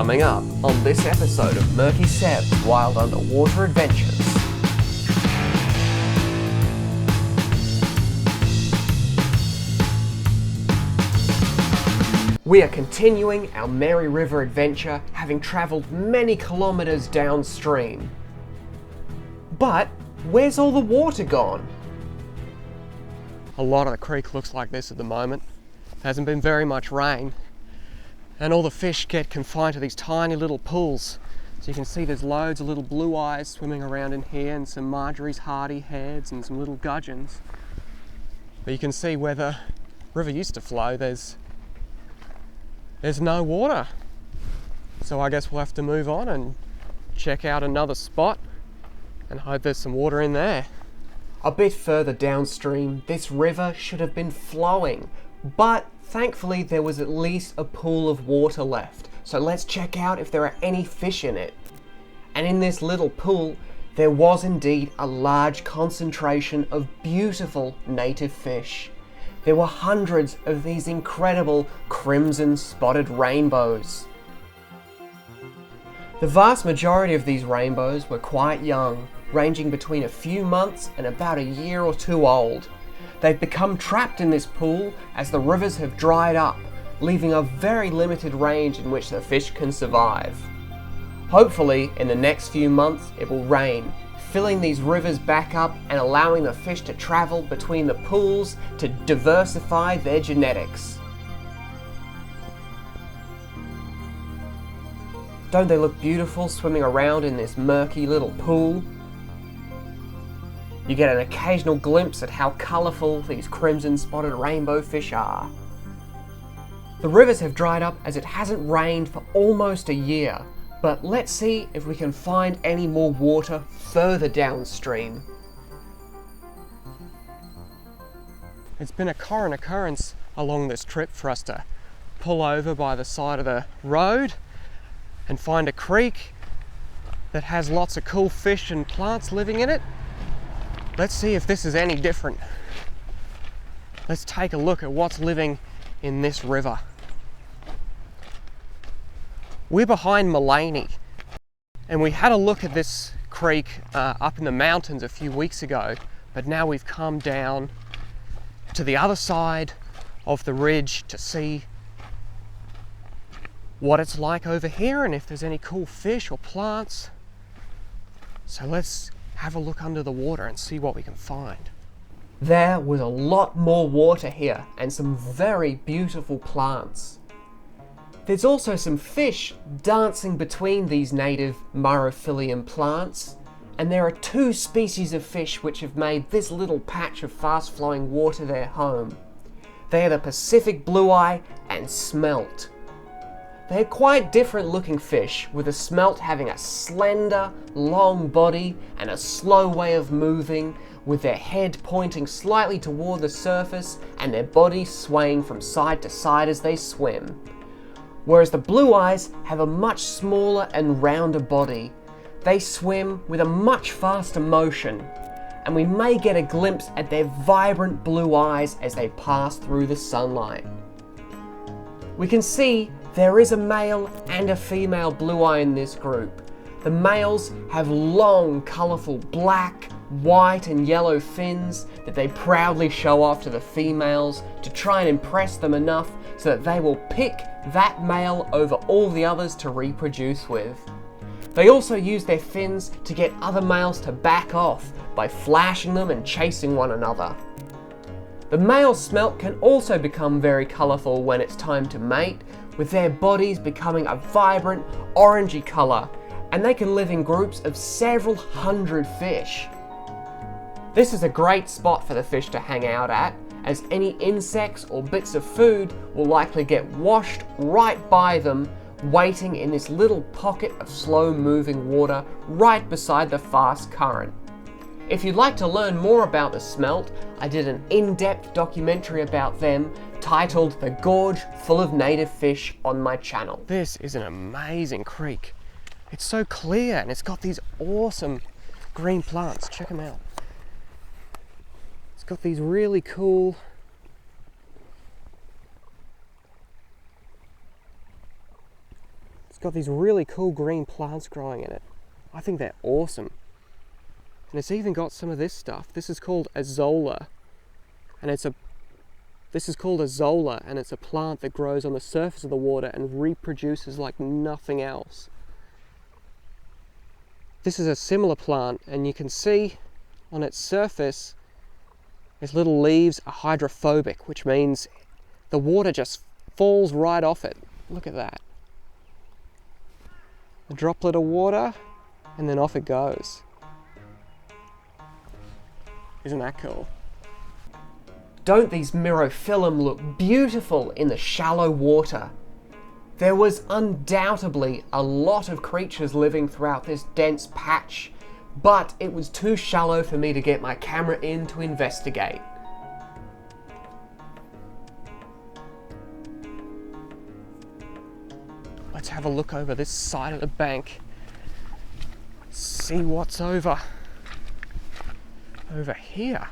Coming up on this episode of Murky Sebs Wild Underwater Adventures. We are continuing our Mary River adventure, having travelled many kilometres downstream. But where's all the water gone? A lot of the creek looks like this at the moment. Hasn't been very much rain. And all the fish get confined to these tiny little pools. So you can see there's loads of little blue eyes swimming around in here and some Marjorie's hardy heads and some little gudgeons. But you can see where the river used to flow, there's no water. So I guess we'll have to move on and check out another spot and hope there's some water in there. A bit further downstream, this river should have been flowing, but thankfully there was at least a pool of water left. So let's check out if there are any fish in it. And in this little pool, there was indeed a large concentration of beautiful native fish. There were hundreds of these incredible crimson spotted rainbows. The vast majority of these rainbows were quite young, ranging between a few months and about a year or two old. They've become trapped in this pool as the rivers have dried up, leaving a very limited range in which the fish can survive. Hopefully, in the next few months, it will rain, filling these rivers back up and allowing the fish to travel between the pools to diversify their genetics. Don't they look beautiful swimming around in this murky little pool? You get an occasional glimpse at how colourful these crimson spotted rainbow fish are. The rivers have dried up as it hasn't rained for almost a year, but let's see if we can find any more water further downstream. It's been a current occurrence along this trip for us to pull over by the side of the road and find a creek that has lots of cool fish and plants living in it. Let's see if this is any different. Let's take a look at what's living in this river. We're behind Mullaney, and we had a look at this creek up in the mountains a few weeks ago, but now we've come down to the other side of the ridge to see what it's like over here and if there's any cool fish or plants. So let's have a look under the water and see what we can find. There was a lot more water here and some very beautiful plants. There's also some fish dancing between these native Myrophilium plants, and there are two species of fish which have made this little patch of fast-flowing water their home. They are the Pacific blue-eye and smelt. They're quite different looking fish, with the smelt having a slender, long body and a slow way of moving, with their head pointing slightly toward the surface and their body swaying from side to side as they swim. Whereas the blue eyes have a much smaller and rounder body. They swim with a much faster motion, and we may get a glimpse at their vibrant blue eyes as they pass through the sunlight. We can see there is a male and a female blue eye in this group. The males have long, colourful black, white and yellow fins that they proudly show off to the females to try and impress them enough so that they will pick that male over all the others to reproduce with. They also use their fins to get other males to back off by flashing them and chasing one another. The male smelt can also become very colourful when it's time to mate, with their bodies becoming a vibrant orangey colour, and they can live in groups of several hundred fish. This is a great spot for the fish to hang out at, as any insects or bits of food will likely get washed right by them, waiting in this little pocket of slow moving water right beside the fast current. If you'd like to learn more about the smelt, I did an in-depth documentary about them titled The Gorge Full of Native Fish on my channel. This is an amazing creek. It's so clear and it's got these awesome green plants. Check them out. It's got these really cool got these really cool green plants growing in it. I think they're awesome. And it's even got some of this stuff. This is called a zola, and it's a plant that grows on the surface of the water and reproduces like nothing else. This is a similar plant, and you can see on its surface its little leaves are hydrophobic, which means the water just falls right off it. Look at that. A droplet of water, and then off it goes. Isn't that cool? Don't these myrophyllum look beautiful in the shallow water? There was undoubtedly a lot of creatures living throughout this dense patch, but it was too shallow for me to get my camera in to investigate. Let's have a look over this side of the bank. See what's over here.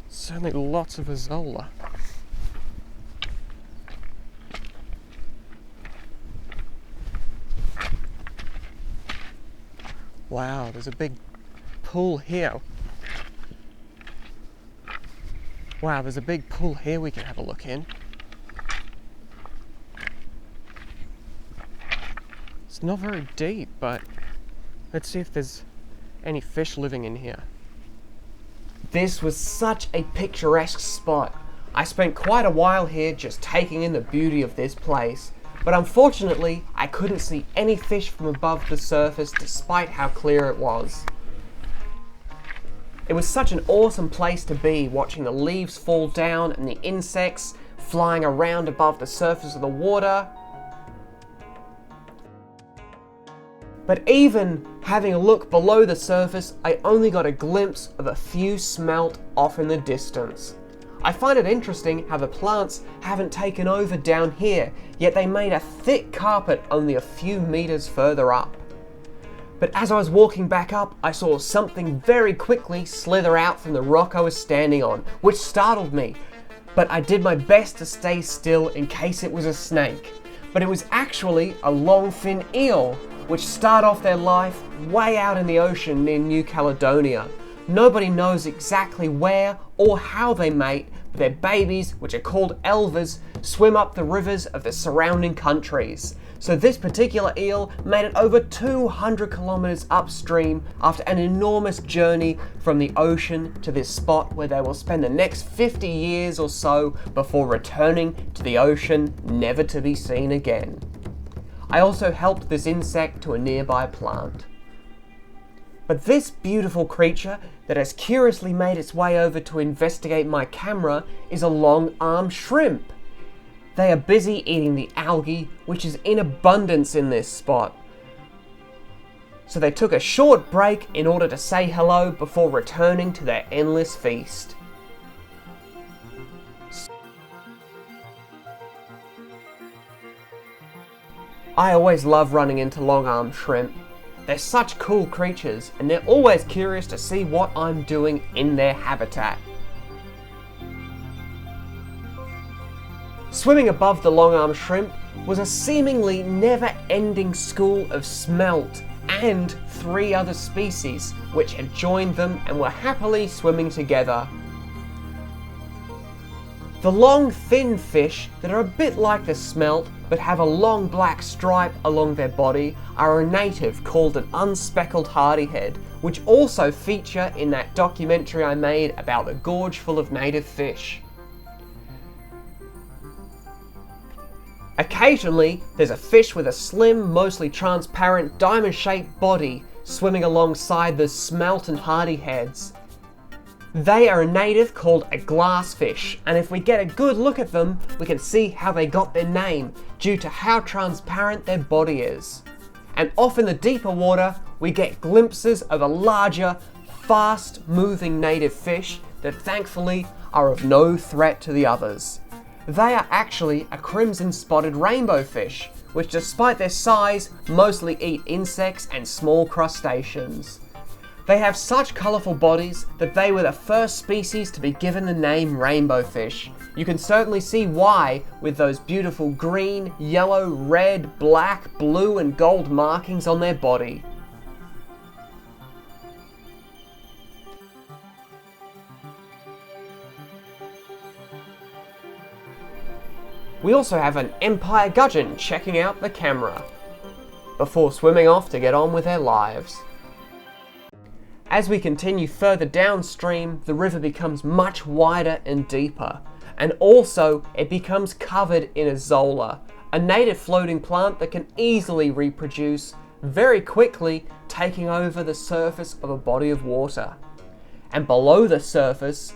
Certainly lots of azolla. Wow, there's a big pool here. Wow, there's a big pool here we can have a look in. It's not very deep, but let's see if there's any fish living in here. This was such a picturesque spot. I spent quite a while here just taking in the beauty of this place, but unfortunately I couldn't see any fish from above the surface despite how clear it was. It was such an awesome place to be, watching the leaves fall down and the insects flying around above the surface of the water. But even having a look below the surface, I only got a glimpse of a few smelt off in the distance. I find it interesting how the plants haven't taken over down here, yet they made a thick carpet only a few meters further up. But as I was walking back up, I saw something very quickly slither out from the rock I was standing on, which startled me. But I did my best to stay still in case it was a snake. But it was actually a long-fin eel, which start off their life way out in the ocean near New Caledonia. Nobody knows exactly where or how they mate, but their babies, which are called elvers, swim up the rivers of the surrounding countries. So this particular eel made it over 200 kilometers upstream after an enormous journey from the ocean to this spot where they will spend the next 50 years or so before returning to the ocean, never to be seen again. I also helped this insect to a nearby plant. But this beautiful creature that has curiously made its way over to investigate my camera is a long-armed shrimp. They are busy eating the algae, which is in abundance in this spot. So they took a short break in order to say hello before returning to their endless feast. I always love running into long-armed shrimp. They're such cool creatures, and they're always curious to see what I'm doing in their habitat. Swimming above the long-armed shrimp was a seemingly never-ending school of smelt and 3 other species which had joined them and were happily swimming together. The long, thin fish that are a bit like the smelt but have a long black stripe along their body are a native called an unspeckled hardyhead, which also feature in that documentary I made about the gorge full of native fish. Occasionally, there's a fish with a slim, mostly transparent, diamond-shaped body swimming alongside the smelt and hardyheads. They are a native called a glassfish, and if we get a good look at them, we can see how they got their name due to how transparent their body is. And off in the deeper water, we get glimpses of a larger, fast-moving native fish that thankfully are of no threat to the others. They are actually a crimson-spotted rainbow fish, which despite their size, mostly eat insects and small crustaceans. They have such colourful bodies that they were the first species to be given the name rainbow fish. You can certainly see why with those beautiful green, yellow, red, black, blue and gold markings on their body. We also have an empire gudgeon checking out the camera, before swimming off to get on with their lives. As we continue further downstream, the river becomes much wider and deeper, and also it becomes covered in a zola, a native floating plant that can easily reproduce very quickly, taking over the surface of a body of water. And below the surface,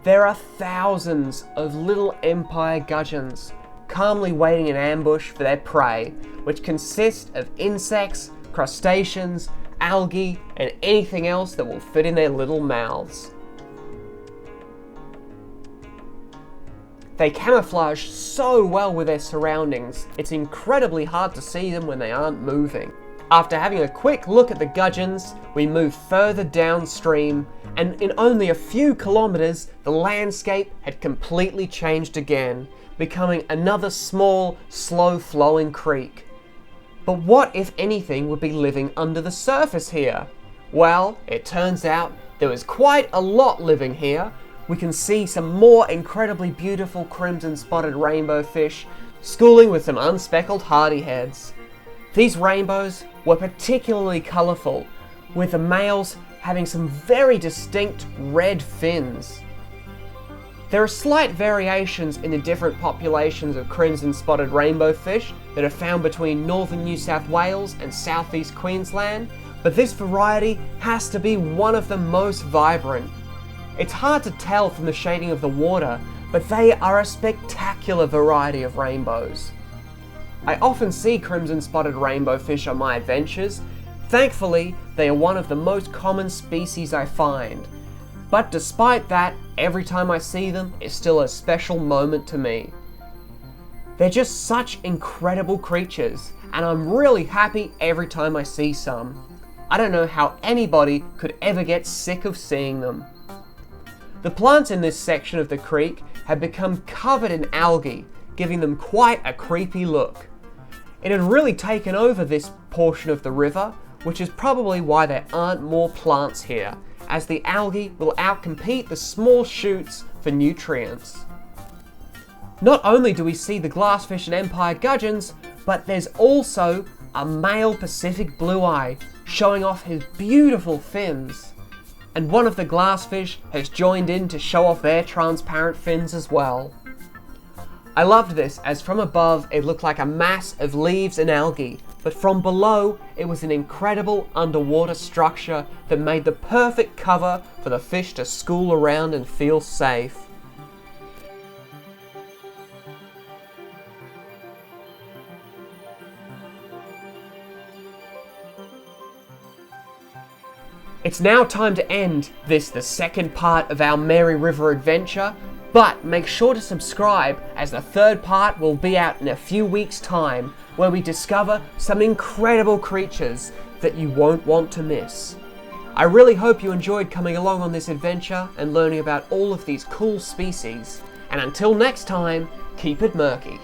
there are thousands of little empire gudgeons calmly waiting in ambush for their prey, which consist of insects, crustaceans, algae, and anything else that will fit in their little mouths. They camouflage so well with their surroundings, it's incredibly hard to see them when they aren't moving. After having a quick look at the gudgeons, we move further downstream, and in only a few kilometers, the landscape had completely changed again, becoming another small, slow-flowing creek. But what, if anything, would be living under the surface here? Well, it turns out there was quite a lot living here. We can see some more incredibly beautiful crimson-spotted rainbow fish schooling with some unspeckled hardyheads. These rainbows were particularly colourful, with the males having some very distinct red fins. There are slight variations in the different populations of crimson-spotted rainbow fish that are found between northern New South Wales and southeast Queensland, but this variety has to be one of the most vibrant. It's hard to tell from the shading of the water, but they are a spectacular variety of rainbows. I often see crimson-spotted rainbow fish on my adventures. Thankfully, they are one of the most common species I find. But despite that, every time I see them, it's still a special moment to me. They're just such incredible creatures, and I'm really happy every time I see some. I don't know how anybody could ever get sick of seeing them. The plants in this section of the creek have become covered in algae, giving them quite a creepy look. It had really taken over this portion of the river, which is probably why there aren't more plants here, as the algae will outcompete the small shoots for nutrients. Not only do we see the glassfish and empire gudgeons, but there's also a male Pacific blue eye showing off his beautiful fins. And one of the glassfish has joined in to show off their transparent fins as well. I loved this, as from above it looked like a mass of leaves and algae, but from below it was an incredible underwater structure that made the perfect cover for the fish to school around and feel safe. It's now time to end this, the second part of our Mary River adventure, but make sure to subscribe, as the third part will be out in a few weeks' time, where we discover some incredible creatures that you won't want to miss. I really hope you enjoyed coming along on this adventure and learning about all of these cool species, and until next time, keep it murky.